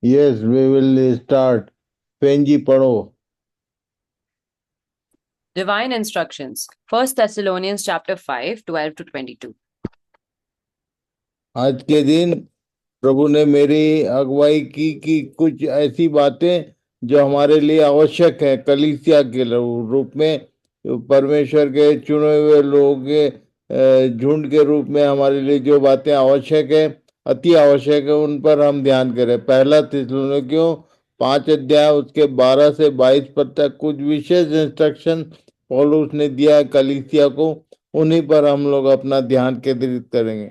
Yes, we will start. Pansy पढ़ो। Divine instructions. 1 Thessalonians chapter 5, 12 to 22. आज के दिन प्रभु ने मेरी अगुवाई की कि कुछ ऐसी बातें जो हमारे लिए आवश्यक है कलीसिया के रूप में, परमेश्वर के चुने हुए लोगों के झुंड के रूप में हमारे लिए जो बातें आवश्यक है, अति आवश्यक है, उन पर हम ध्यान करें। पहला थिस्सलुनीकियों 5 अध्याय उसके 12 से 22 पद तक कुछ विशेष इंस्ट्रक्शन पौलुस ने दिया है कलीसिया को, उन्हीं पर हम लोग अपना ध्यान केंद्रित करेंगे।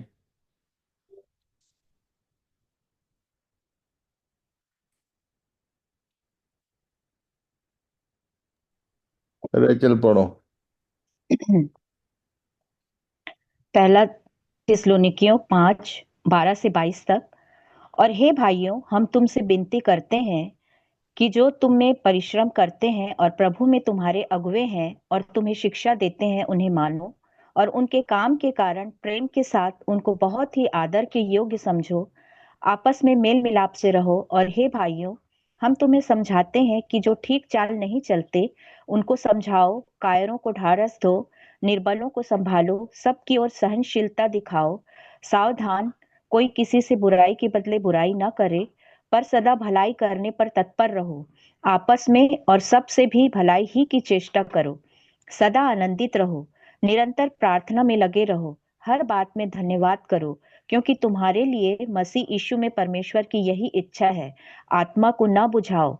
रेचल पढ़ो। पहला थिस्सलुनीकियों 5:12 से 22 तक। और हे भाइयों, हम तुमसे विनती करते हैं कि जो तुम में परिश्रम करते हैं और प्रभु में तुम्हारे अगुवे हैं और तुम्हें शिक्षा देते हैं, उन्हें मानो और उनके काम के कारण प्रेम के साथ उनको बहुत ही आदर के योग्य समझो। आपस में मेल मिलाप से रहो। और हे भाइयों, हम तुम्हें समझाते हैं कि जो ठीक चाल नहीं चलते उनको समझाओ, कायरों को ढाढ़स दो, निर्बलों को संभालो, सबकी ओर सहनशीलता दिखाओ। सावधान, कोई किसी से बुराई के बदले बुराई न करे, पर सदा भलाई करने पर तत्पर रहो। आपस में और सबसे भी भलाई ही की चेष्टा करो। सदा आनंदित रहो, निरंतर प्रार्थना में लगे रहो, हर बात में धन्यवाद करो, क्योंकि तुम्हारे लिए मसीह यीशु में परमेश्वर की यही इच्छा है। आत्मा को न बुझाओ,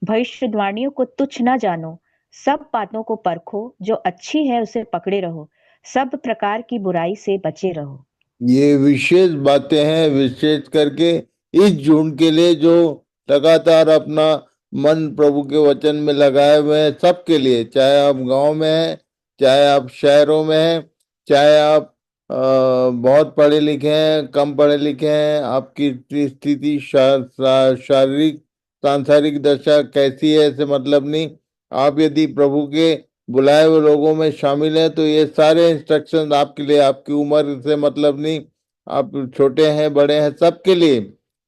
भविष्यवाणियों को तुच्छ न जानो, सब बातों को परखो, जो अच्छी है उसे पकड़े रहो, सब प्रकार की बुराई से बचे रहो। ये विशेष बातें हैं, विशेष करके इस झुंड के लिए जो लगातार अपना मन प्रभु के वचन में लगाए हुए हैं, सबके लिए, चाहे आप गांव में हैं, चाहे आप शहरों में हैं, चाहे आप बहुत पढ़े लिखे हैं, कम पढ़े लिखे हैं, आपकी स्थिति शारीरिक सांसारिक दशा कैसी है ऐसे मतलब नहीं। आप यदि प्रभु के बुलाए हुए लोगों में शामिल है तो ये सारे इंस्ट्रक्शन आपके लिए, आपकी उम्र से मतलब नहीं, आप छोटे हैं बड़े हैं सबके लिए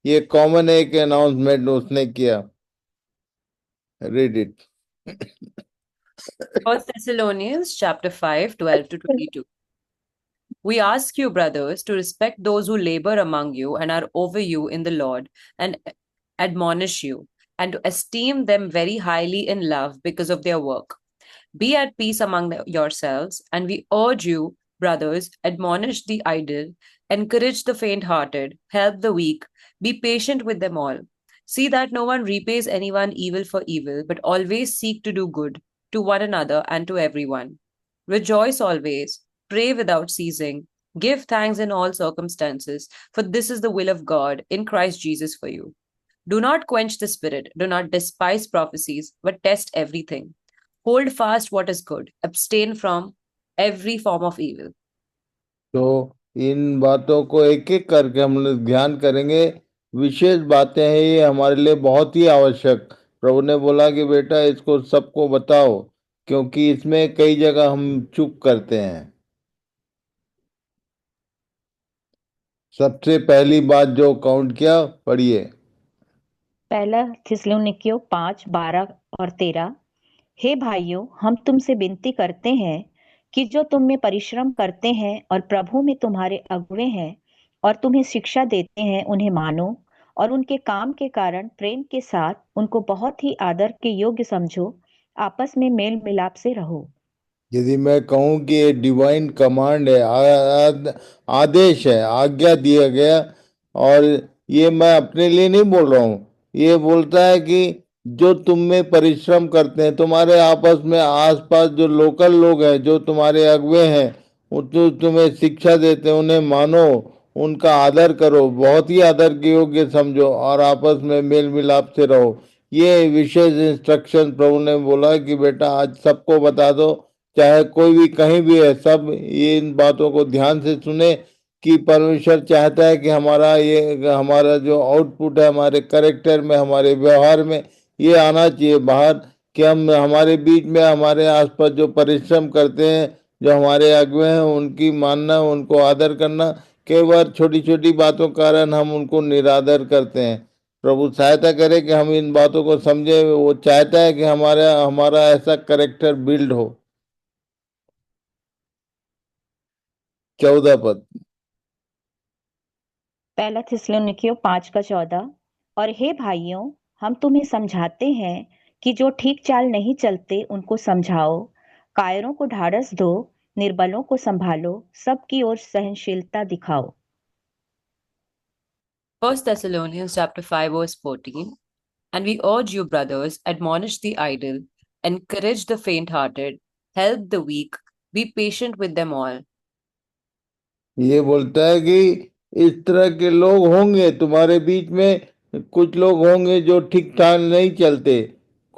ये कॉमन एक अनाउंसमेंट उसने किया। Read it. 1 Thessalonians chapter 5, 12 to 22. We ask you, brothers, to respect those who labor among you and are over you in the Lord and admonish you, and to esteem them very highly in love because of their work. Be at peace among yourselves, and we urge you, brothers, admonish the idle, encourage the faint hearted, help the weak, be patient with them all. See that no one repays anyone evil for evil, but always seek to do good to one another and to everyone. Rejoice always, pray without ceasing, give thanks in all circumstances, for this is the will of God in Christ Jesus for you. Do not quench the spirit, do not despise prophecies, but test everything. Hold fast what is good, abstain from every form of evil. तो इन बातों को एक एक करके हम लोग ध्यान करेंगे। विशेष बातें हैं, ये हमारे लिए बहुत ही आवश्यक। प्रभु ने बोला कि बेटा इसको सबको बताओ, क्योंकि इसमें कई जगह हम चूक करते हैं। सबसे पहली बात जो काउंट किया, पढ़िए। पहला थिस्सलुनीकियों 5:12 और 13। हे भाइयों, हम तुमसे विनती करते हैं कि जो तुम में परिश्रम करते हैं और प्रभु में तुम्हारे अगुवे हैं और तुम्हें शिक्षा देते हैं, उन्हें मानो और उनके काम के कारण प्रेम के साथ उनको बहुत ही आदर के योग्य समझो। आपस में मेल मिलाप से रहो। यदि मैं कहूँ कि ये डिवाइन कमांड है, आदेश है, आज्ञा दिया गया, और ये मैं अपने लिए नहीं बोल रहा हूँ, ये बोलता है कि जो तुम में परिश्रम करते हैं, तुम्हारे आपस में आसपास जो लोकल लोग हैं, जो तुम्हारे अगुवे हैं, वो तो तुम्हें शिक्षा देते हैं, उन्हें मानो, उनका आदर करो, बहुत ही आदर के योग्य समझो, और आपस में मेल मिलाप से रहो। ये विशेष इंस्ट्रक्शन प्रभु ने बोला कि बेटा आज सबको बता दो, चाहे कोई भी कहीं भी है, सब ये इन बातों को ध्यान से सुने कि परमेश्वर चाहता है कि हमारा ये, हमारा जो आउटपुट है, हमारे करेक्टर में, हमारे व्यवहार में ये आना चाहिए बाहर, कि हम हमारे बीच में, हमारे आसपास जो परिश्रम करते हैं, जो हमारे अगुवे हैं, उनकी मानना, उनको आदर करना। कई बार छोटी छोटी बातों के कारण हम उनको निरादर करते हैं, प्रभु सहायता करे कि हम इन बातों को समझे। वो चाहता है कि हमारा हमारा ऐसा करेक्टर बिल्ड हो। 14 पद। पहला थिस्सलुनीकियों 5:14। और हे भाइयों, हम तुम्हें समझाते हैं कि जो ठीक चाल नहीं चलते उनको समझाओ, कायरों को ढाढ़स दो, निर्बलों को संभालो, सबकी ओर सहनशीलता दिखाओ। 1 Thessalonians chapter 5 verse 14. And we urge you, brothers, admonish the idle, encourage the faint-hearted, help the weak, be patient with them all. ये बोलता है कि इस तरह के लोग होंगे तुम्हारे बीच में। कुछ लोग होंगे जो ठीक ठाक नहीं चलते,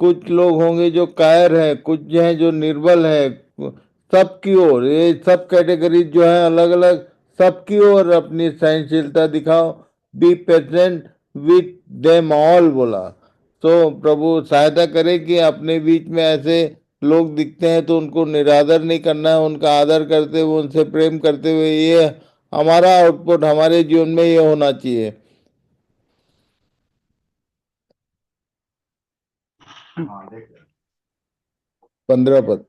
कुछ लोग होंगे जो कायर हैं, कुछ हैं जो निर्बल हैं। सबकी ओर, ये सब कैटेगरी जो है अलग अलग, सबकी ओर अपनी सहनशीलता दिखाओ। Be patient with them all बोला। तो प्रभु सहायता करे कि अपने बीच में ऐसे लोग दिखते हैं तो उनको निरादर नहीं करना है, उनका आदर करते हुए, उनसे प्रेम करते हुए, ये हमारा आउटपुट हमारे जीवन में ये होना चाहिए। 15 पद।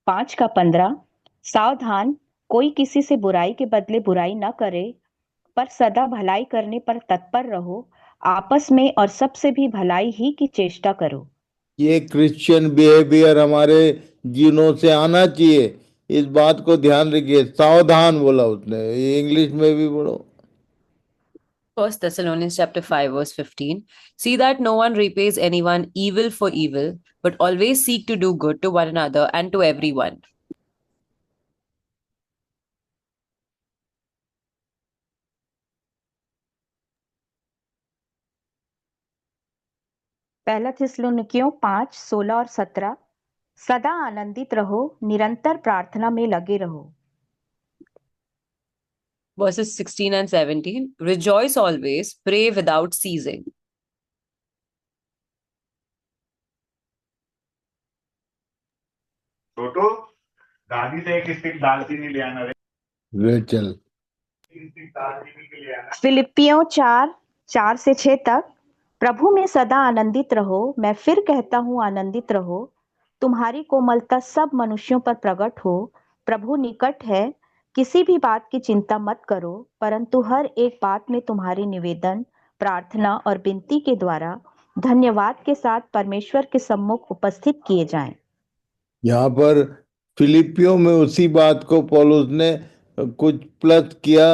5:15। सावधान, कोई किसी से बुराई के बदले बुराई न करे, पर सदा भलाई करने पर तत्पर रहो, आपस में और सबसे भी भलाई ही की चेष्टा करो। ये क्रिश्चियन बिहेवियर हमारे जीवनों से आना चाहिए। इस बात को ध्यान रखिए। सावधान बोला उसने, ये इंग्लिश में भी बोलो। 1 Thessalonians chapter 5 verse 15. See that no one repays anyone evil for evil, but always seek to do good to one another and to everyone. पहला थिस्सलुनीकियों 5:16 और 17। सदा आनंदित रहो, निरंतर प्रार्थना में लगे रहो। Verses 16 and 17. Rejoice always, pray without ceasing. छोटू, दादी से एक स्टिक दालचीनी ले आना रे। रेचल। स्टिक दालचीनी के लिए आना। फिलिपियों 4:4 से 6 तक। प्रभु में सदा आनंदित रहो, मैं फिर कहता हूँ आनंदित रहो। तुम्हारी कोमलता सब मनुष्यों पर प्रकट हो, प्रभु निकट है। किसी भी बात की चिंता मत करो, परंतु हर एक बात में तुम्हारी निवेदन, प्रार्थना और विनती के द्वारा धन्यवाद के साथ परमेश्वर के सम्मुख उपस्थित किए जाएं। यहाँ पर फिलिपियों में उसी बात को पौलुस ने कुछ प्लस किया।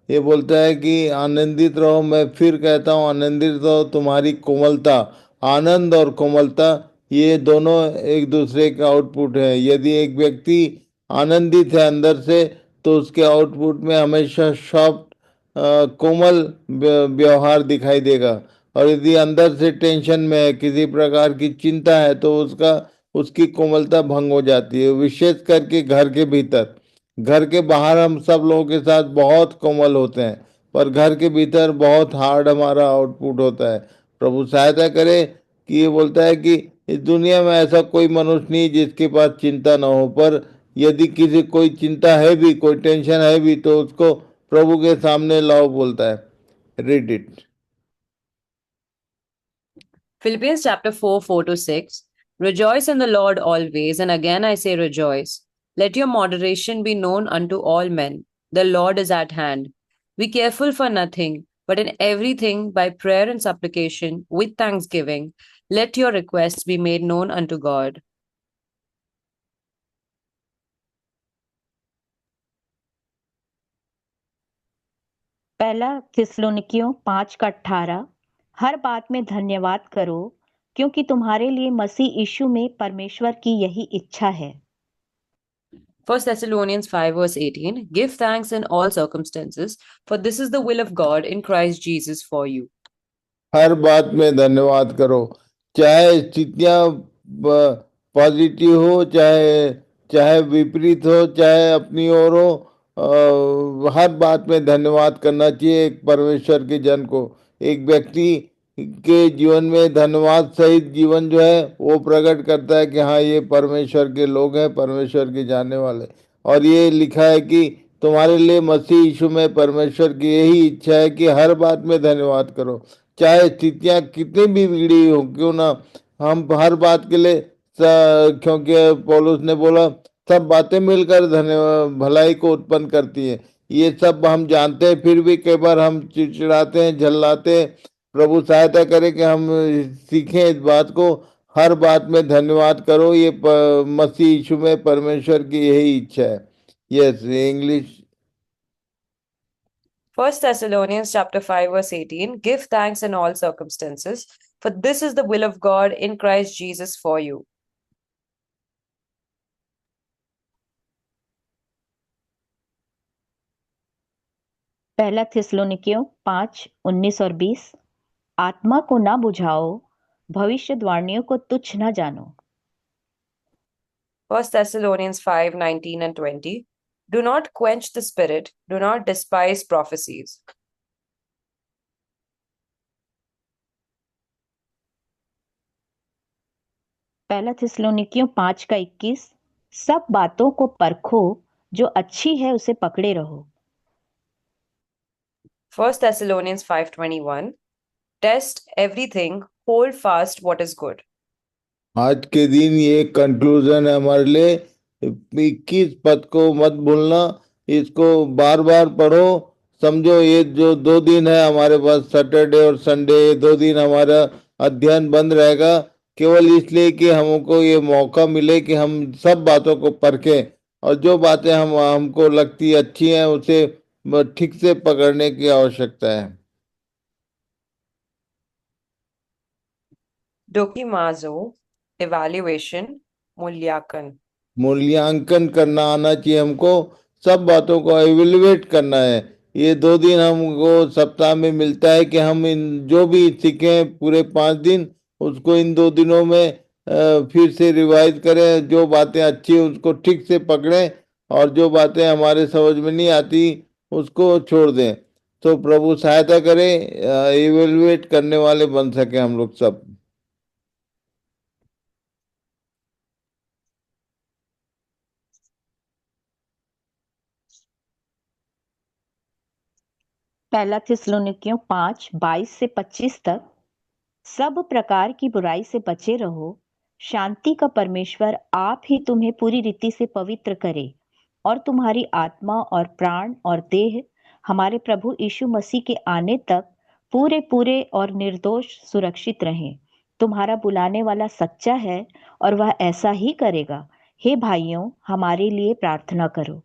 ये बोलता है कि आनंदित रहो, मैं फिर कहता हूँ आनंदित रहो। तुम्हारी कोमलता, आनंद और कोमलता, ये दोनों एक दूसरे का आउटपुट है। यदि एक व्यक्ति आनंदित है अंदर से, तो उसके आउटपुट में हमेशा सॉफ्ट, कोमल व्यवहार दिखाई देगा। और यदि अंदर से टेंशन में है, किसी प्रकार की चिंता है, तो उसकी कोमलता भंग हो जाती है। विशेष करके घर के भीतर। घर के बाहर हम सब लोगों के साथ बहुत कोमल होते हैं, पर घर के भीतर बहुत हार्ड हमारा आउटपुट होता है। प्रभु सहायता करे कि ये बोलता है कि इस दुनिया में ऐसा कोई मनुष्य नहीं जिसके पास चिंता ना हो, पर यदि किसी कोई चिंता है भी, कोई टेंशन है भी, तो उसको प्रभु के सामने लाओ बोलता है। Read it. Philippians chapter 4, 4 to 6. Rejoice in the Lord always, and again I say rejoice. Let your moderation be known unto all men. The Lord is at hand. Be careful for nothing, but in everything by prayer and supplication, with thanksgiving, let your requests be made known unto God. पहला थिस्सलुनीकियों 5:18। हर बात में धन्यवाद करो, क्योंकि तुम्हारे लिए मसीह यीशु में परमेश्वर की यही इच्छा है। 1 Thessalonians 5 verse 18. Give thanks in all circumstances, for this is the will of God in Christ Jesus for you. हर बात में धन्यवाद करो, चाहे स्थितियां पॉजिटिव हो, चाहे चाहे विपरीत हो, चाहे अपनी ओर हो। हर बात में धन्यवाद करना चाहिए एक परमेश्वर के जन को। एक व्यक्ति के जीवन में धन्यवाद सहित जीवन जो है वो प्रकट करता है कि हाँ, ये परमेश्वर के लोग हैं, परमेश्वर के जानने वाले। और ये लिखा है कि तुम्हारे लिए मसीह यीशु में परमेश्वर की यही इच्छा है कि हर बात में धन्यवाद करो। चाहे स्थितियां कितनी भी बिगड़ी हो क्यों ना, हम हर बात के लिए क्योंकि पौलुस ने बोला सब बातें मिलकर धन्य भलाई को उत्पन्न करती है। ये सब हम जानते हैं, फिर भी कई बार हम चिड़चिड़ाते हैं, झल्लाते हैं। प्रभु सहायता करे कि हम सीखें इस बात को, हर बात में धन्यवाद करो। ये मसीह यीशु में परमेश्वर की यही इच्छा है। Yes, English. 1 Thessalonians chapter 5 verse 18, give thanks in all circumstances, for this is the will of God in Christ Jesus for you. पहला थिस्सलुनीकियों 5:19 और 20। आत्मा को ना बुझाओ, भविष्यद्वाणियों को तुच्छ ना जानो। 1 Thessalonians 5:19 and 20, do not quench the spirit, do not despise prophecies. पहला थिस्सलुनीकियों 5:21, सब बातों को परखो, जो अच्छी है उसे पकड़े रहो। 1 Thessalonians 5:21, test everything, hold fast what is good. आज के दिन ये कंक्लूजन है हमारे लिए। 21 पद को मत भूलना, इसको बार बार पढ़ो, समझो। ये जो 2 दिन है हमारे पास, सैटरडे और संडे, ये 2 दिन हमारा अध्ययन बंद रहेगा, केवल इसलिए कि हमको ये मौका मिले कि हम सब बातों को परखें, और जो बातें हमको लगती अच्छी हैं उसे ठीक से पकड़ने की आवश्यकता है। Dokimazo, evaluation, मूल्यांकन। मूल्यांकन करना आना चाहिए हमको, सब बातों को एवेल्युएट करना है। ये 2 दिन हमको सप्ताह में मिलता है कि हम इन जो भी सीखे पूरे 5 दिन, उसको इन 2 दिनों में फिर से रिवाइज करें। जो बातें अच्छी हैं उसको ठीक से पकड़ें, और जो बातें हमारे समझ में नहीं आती उसको छोड़ दें। तो प्रभु सहायता करें, एवेल्युएट करने वाले बन सके हम लोग सब। पहला थिस्सलुनीकियों 5:22 से 25 तक, सब प्रकार की बुराई से बचे रहो, शांति का परमेश्वर आप ही तुम्हें पूरी रीति से पवित्र करे, और तुम्हारी आत्मा और प्राण और देह हमारे प्रभु यीशु मसीह के आने तक पूरे पूरे और निर्दोष सुरक्षित रहें। तुम्हारा बुलाने वाला सच्चा है और वह ऐसा ही करेगा। हे भाइयों, हमारे लिए प्रार्थना करो।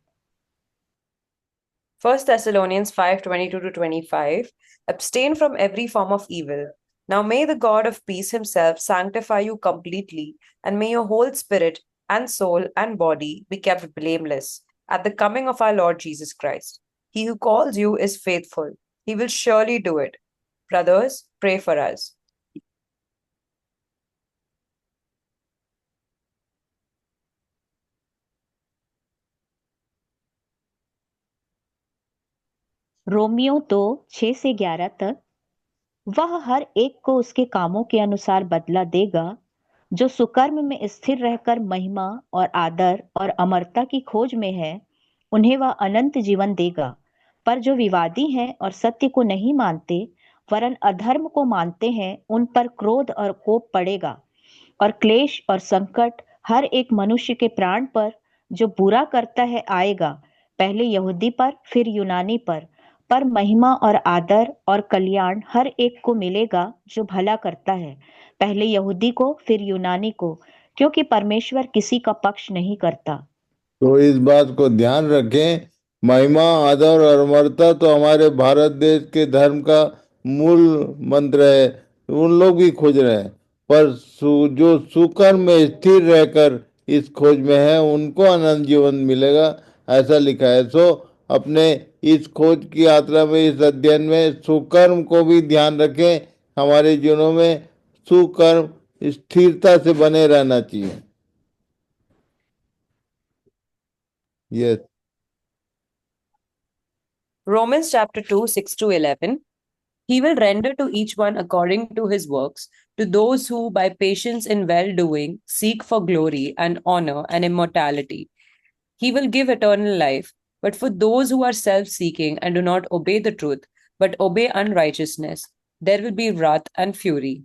1 Thessalonians 5:22 to 25, abstain from every form of evil. Now may the God of peace himself sanctify you completely, and may your whole spirit and soul and body be kept blameless at the coming of our Lord Jesus Christ. He who calls you is faithful. He will surely do it. Brothers, pray for us. Romeo 2:6 से 11 तक, वह हर एक को उसके कामों के अनुसार बदला देगा। जो सुकर्म में स्थिर रहकर महिमा और आदर और अमरता की खोज में है, उन्हें वह अनंत जीवन देगा। पर जो विवादी हैं और सत्य को नहीं मानते वरन अधर्म को मानते हैं, उन पर क्रोध और कोप पड़ेगा, और क्लेश और संकट हर एक मनुष्य के प्राण पर जो बुरा करता है आएगा, पहले यहूदी पर फिर यूनानी पर महिमा और आदर और कल्याण हर एक को मिलेगा जो भला करता है, पहले यहूदी को फिर यूनानी को, क्योंकि परमेश्वर किसी का पक्ष नहीं करता। तो इस बात को ध्यान रखें, महिमा आदर और अमरता तो हमारे भारत देश के धर्म का मूल मंत्र है, उन लोग भी खोज रहे हैं। पर जो सुकर्म में स्थिर रहकर इस खोज में है उनको अनंत जीवन मिलेगा, ऐसा लिखा है। सो अपने इस खोज की यात्रा में, इस अध्ययन में सुकर्म को भी ध्यान रखें। हमारे जीवनों में सुकर्म स्थिरता से बने रहना चाहिए। Yes. Romans chapter 2, 6 to 11. He will render to each one according to his works, to those who by patience in well doing seek for glory and honor and immortality. He will give eternal life. But for those who are self seeking and do not obey the truth, but obey unrighteousness, There will be wrath and fury.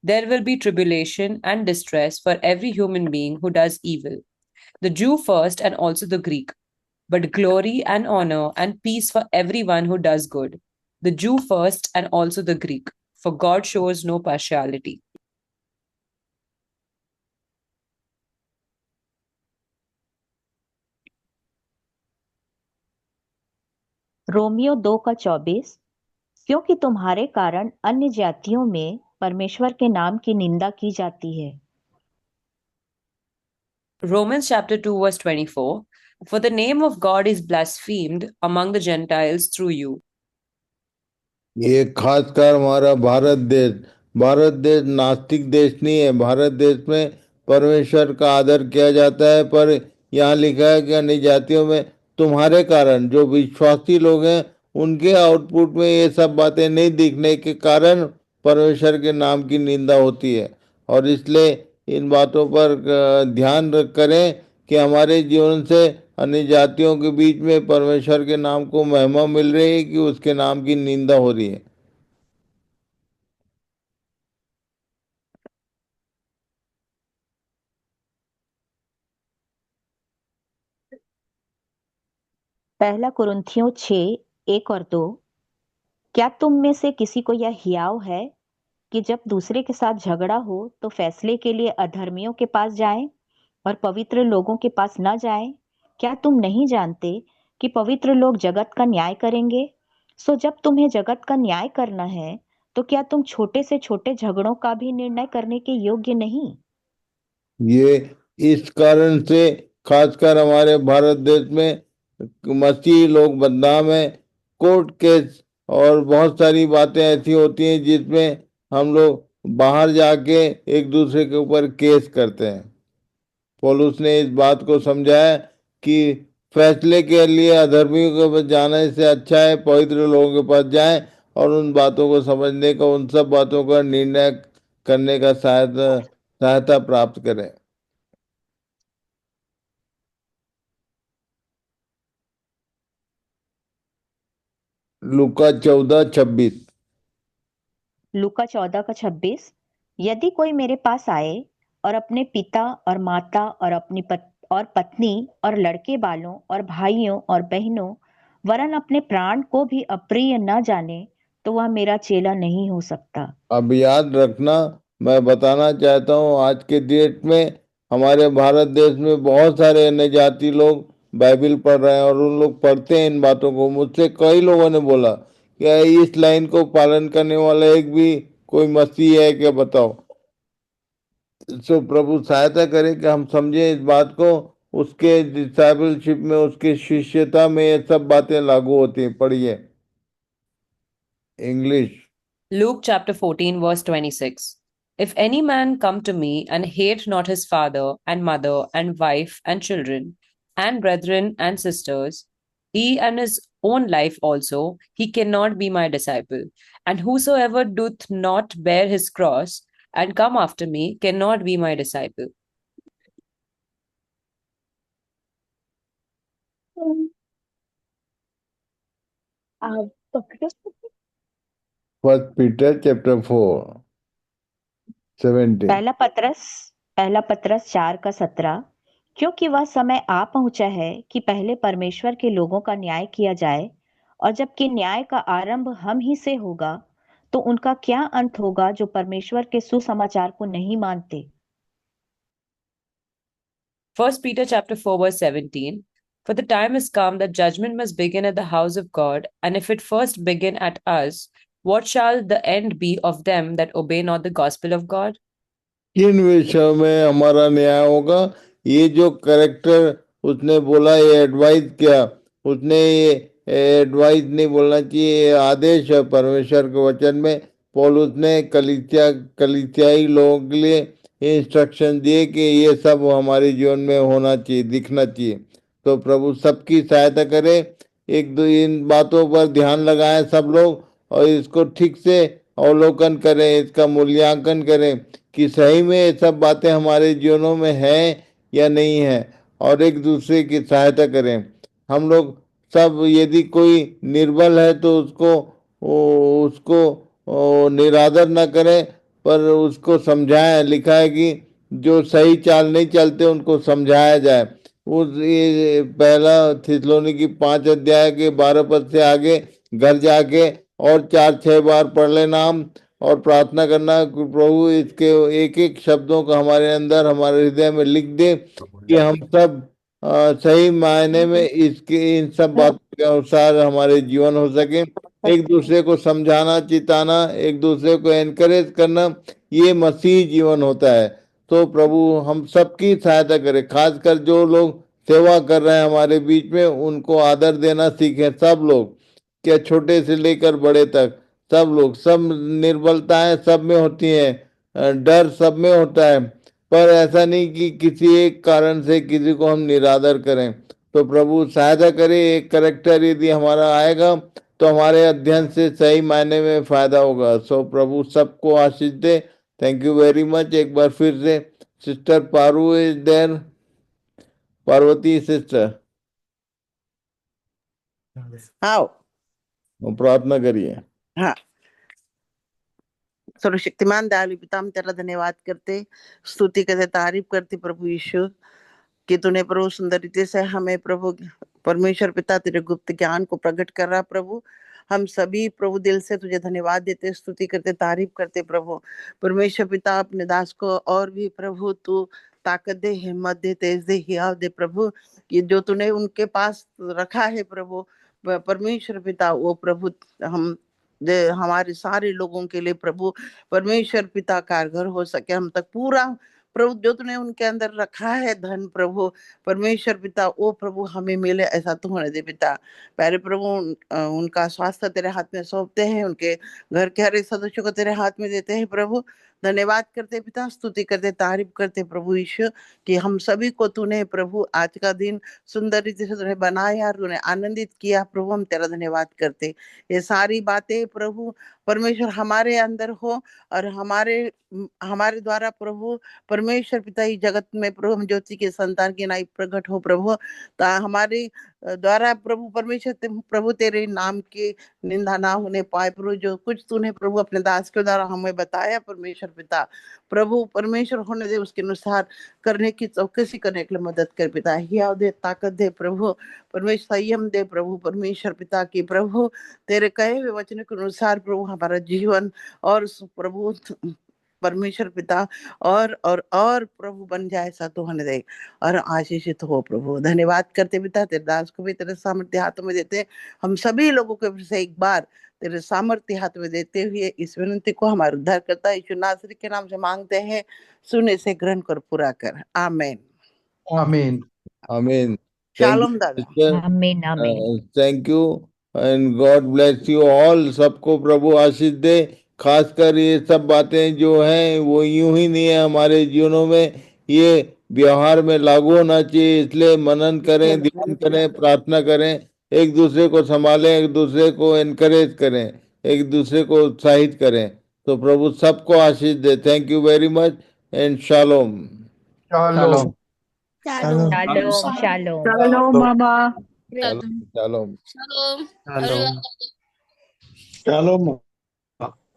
There will be tribulation and distress for every human being who does evil, the Jew first and also the Greek, but glory and honor and peace for everyone who does good, the Jew first and also the Greek, for God shows no partiality. Romeo 2:24 क्योंकि तुम्हारे कारण अन्य जातियों में परमेश्वर के नाम की निंदा की जाती है। Romans chapter 2, verse 24 For the name of God is blasphemed among the Gentiles through you. ये खासकर हमारा भारत देश नास्तिक देश नहीं है। भारत देश में परमेश्वर का आदर किया जाता है, पर यहाँ लिखा है कि अन्य जातियों में तुम्हारे कारण, जो विश्वासी लोग हैं उनके आउटपुट में ये सब बातें नहीं दिखने के कारण परमेश्वर के नाम की निंदा होती है। और इसलिए इन बातों पर ध्यान करें कि हमारे जीवन से अन्य जातियों के बीच में परमेश्वर के नाम को महिमा मिल रही है कि उसके नाम की निंदा हो रही है। पहला कुरिन्थियों 6:1 और 2 क्या तुम में से किसी को यह हियाव है कि जब दूसरे के साथ झगड़ा हो तो फैसले के लिए अधर्मियों के पास जाएं और पवित्र लोगों के पास न जाएं? क्या तुम नहीं जानते कि पवित्र लोग जगत का न्याय करेंगे? सो जब तुम्हें जगत का न्याय करना है तो क्या तुम छोटे से छोटे झगड़ों का भी निर्णय करने के योग्य नहीं? ये इस कारण से खासकर हमारे भारत देश में मसीही लोग बदनाम है। कोर्ट केस और बहुत सारी बातें ऐसी होती हैं जिसमें हम लोग बाहर जाके एक दूसरे के ऊपर केस करते हैं। पौलुस ने इस बात को समझाया कि फैसले के लिए अधर्मियों के पास जाने से अच्छा है पवित्र लोगों के पास जाएं और उन बातों को समझने का, उन सब बातों का निर्णय करने का सहायता प्राप्त करें। लूका 14:26। लूका 14:26 यदि कोई मेरे पास आए और अपने पिता और माता और और पत्नी और लड़के बालों और भाइयों और बहनों वरन अपने प्राण को भी अप्रिय न जाने तो वह मेरा चेला नहीं हो सकता। अब याद रखना, मैं बताना चाहता हूँ आज के डेट में हमारे भारत देश में बहुत सारे अन्य जाति लोग बाइबल पढ़ रहे हैं और उन लोग पढ़ते हैं इन बातों को। मुझसे कई लोगों ने बोला कि इस लाइन को पालन करने वाला एक भी कोई मसीह है क्या, बताओ। सो प्रभु सहायता करे कि हम समझें इस बात को। उसके डिसाइबलशिप में, उसके शिष्यता में ये सब बातें लागू होती हैं। पढ़िए English. Luke chapter 14, verse 26 If any man come to me and hate not his father and mother and wife and children and brethren and sisters, and his own life also, he cannot be my disciple. And whosoever doth not bear his cross and come after me cannot be my disciple. First Peter chapter 4:17। पहला पत्रस 4:17 क्योंकि वह समय आ पहुंचा है कि पहले परमेश्वर के लोगों का न्याय किया जाए, और जबकि न्याय का आरंभ हम ही से होगा तो उनका क्या अंत होगा जो परमेश्वर के सुसमाचार को नहीं मानते। 1 Peter chapter 4, verse 17 For the time has come that judgment must begin at the house of God, and if it first begin at us, what shall the end be of them that obey not the gospel of God? किन विषयों में हमारा न्याय होगा? ये जो character उसने बोला, ये एडवाइस किया, उसने ये एडवाइस नहीं बोलना चाहिए, ये आदेश है परमेश्वर के वचन में। पौलुस ने कलीसियाई लोगों के लिए इंस्ट्रक्शन दिए कि ये सब हमारे जीवन में होना चाहिए, दिखना चाहिए। तो प्रभु सबकी सहायता करे। एक दो इन बातों पर ध्यान लगाएं सब लोग और इसको ठीक से अवलोकन करें, इसका मूल्यांकन करें कि सही में ये सब बातें हमारे जीवनों में हैं या नहीं है, और एक दूसरे की सहायता करें। हम लोग सब, यदि कोई निर्बल है तो उसको निरादर न करें, पर उसको समझाएं। लिखा है कि जो सही चाल नहीं चलते उनको समझाया जाए। उस ये पहला थिस्सलुनीकी 5 अध्याय के 12 पद से आगे घर जाके और 4-6 बार पढ़ लेना हम, और प्रार्थना करना कि प्रभु इसके एक एक शब्दों को हमारे अंदर, हमारे हृदय में लिख दे, कि हम सब सही मायने में इसके इन सब बातों के अनुसार हमारे जीवन हो सके। एक दूसरे को समझाना, चिताना, एक दूसरे को एनकरेज करना, ये मसीह जीवन होता है। तो प्रभु हम सबकी सहायता करे, खासकर जो लोग सेवा कर रहे हैं हमारे बीच में, उनको आदर देना सीखें सब लोग, क्या छोटे से लेकर बड़े तक सब लोग। सब निर्बलताएं सब में होती हैं, डर सब में होता है, पर ऐसा नहीं कि किसी एक कारण से किसी को हम निरादर करें। तो प्रभु सहायता करे, एक करेक्टर यदि हमारा आएगा तो हमारे अध्ययन से सही मायने में फायदा होगा। सो प्रभु सबको आशीष दे। Thank you very much. एक बार फिर से sister Paru is there, Parvati sister, हाँ प्रार्थना करिए। हाँ। सर्वशक्तिमान दयालु पिता, हम तेरा धन्यवाद करते, स्तुति करते, तारीफ करते प्रभु यीशु, कि तूने प्रभु सुंदर रीति से हमें प्रभु परमेश्वर पिता तेरे गुप्त ज्ञान को प्रकट कर रहा प्रभु। हम सभी प्रभु दिल से तुझे धन्यवाद देते, स्तुति करते, तारीफ करते प्रभु परमेश्वर पिता। अपने दास को और भी प्रभु तू ताकत दे, हिम्मत दे, तेज दे, हियाव दे प्रभु, कि जो तूने उनके पास रखा है प्रभु परमेश्वर पिता, वो प्रभु हम हमारे सारे लोगों के लिए प्रभु परमेश्वर पिता कारगर हो सके हम तक पूरा प्रभु। जो तूने उनके अंदर रखा है धन प्रभु परमेश्वर पिता, वो प्रभु हमें मिले, ऐसा तू होने दे पिता। पहले प्रभु उनका स्वास्थ्य तेरे हाथ में सौंपते हैं, उनके घर के हर एक सदस्य को तेरे हाथ में देते हैं प्रभु। धन्यवाद करते पिता, स्तुति करते, तारीफ करते प्रभु यीशु, कि हम सभी को तूने प्रभु आज का दिन सुंदर रीति से तूने बनाया और तूने आनंदित किया प्रभु। हम तेरा धन्यवाद करते। ये सारी बातें प्रभु परमेश्वर हमारे अंदर हो और हमारे द्वारा प्रभु परमेश्वर पिता ही जगत में प्रभु हम ज्योति के संतान की नाई प्रकट हो प्रभु। हमारे द्वारा प्रभु परमेश्वर प्रभु तेरे नाम की निंदा ना होने पाए प्रभु। जो कुछ तूने प्रभु अपने दास के द्वारा हमें बताया परमेश्वर पिता, प्रभु परमेश्वर होने दे, उसके अनुसार करने की चौकसी करने के लिए मदद कर पिता। हियाव दे, ताकत दे प्रभु परमेश्वर, संयम दे प्रभु परमेश्वर पिता की प्रभु तेरे कहे हुए वचन के अनुसार प्रभु हमारा जीवन और प्रभु परमेश्वर पिता और प्रभु बन जाए, ऐसा तो होने दे और आशीषित हो प्रभु। धन्यवाद करते पिता, तेरे दास को भी तेरे सामर्थ्य हाथों में देते, हम सभी लोगों को फिर से एक बार तेरे सामर्थ्य हाथ में देते हुए इस विनती को हमारे उद्धार करता यीशु नासरी के नाम से मांगते हैं, सुने से ग्रहण कर पूरा कर, आमीन आमीन। आमीन। शालोम दादा। आमीन आमीन। Thank you and God bless you all. सबको प्रभु आशीष दे। खासकर ये सब बातें जो हैं वो यूं ही नहीं है, हमारे जीवनों में ये व्यवहार में लागू होना चाहिए। इसलिए मनन करें, ध्यान करें, प्रार्थना करें, एक दूसरे को संभालें, एक दूसरे को एनकरेज करें, एक दूसरे को उत्साहित करें। तो प्रभु सबको आशीष दे। Thank you very much and shalom. Shalom. Shalom shalom. Shalom, Mama. Shalom. Shalom. Shalom.